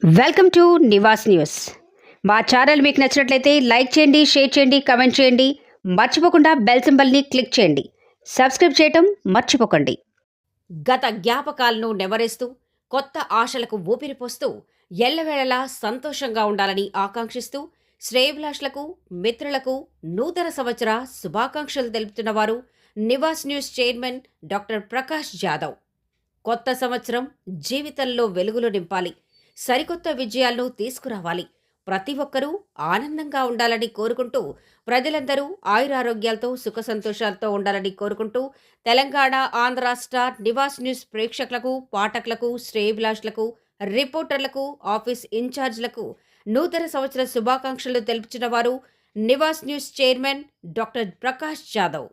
Welcome to Nivas news. మా channel మీకు నచ్చినట్లయితే లైక్ చేయండి, షేర్ చేయండి, కమెంట్ చేయండి. మర్చిపోకుండా బెల్ సింబల్ని క్లిక్ చేయండి. సబ్స్క్రైబ్ చేయటం మర్చిపోకండి. గత జ్ఞాపకాలను నెవరేస్తూ కొత్త ఆశలకు ఊపిరిపోస్తూ ఎల్లవేళలా సంతోషంగా ఉండాలని ఆకాంక్షిస్తూ శ్రేయభిలాషులకు, మిత్రులకు నూతన సంవత్సర శుభాకాంక్షలు తెలుపుతున్నవారు Nivas news chairman doctor Prakash Jadhav. కొత్త సంవత్సరం జీవితంలో వెలుగులు నింపాలి, సరికొత్త విజయాలను తీసుకురావాలి, ప్రతి ఒక్కరూ ఆనందంగా ఉండాలని కోరుకుంటూ ప్రజలందరూ ఆయురారోగ్యాలతో సుఖ సంతోషాలతో ఉండాలని కోరుకుంటూ తెలంగాణ, ఆంధ్ర స్టార్ నివాస్ న్యూస్ ప్రేక్షకులకు, పాఠకులకు, శ్రేయభిలాషులకు, రిపోర్టర్లకు, ఆఫీస్ ఇన్ఛార్జ్లకు నూతన సంవత్సర శుభాకాంక్షలు తెలుపుతున్న వారు Nivas news chairman doctor Prakash Jadhav.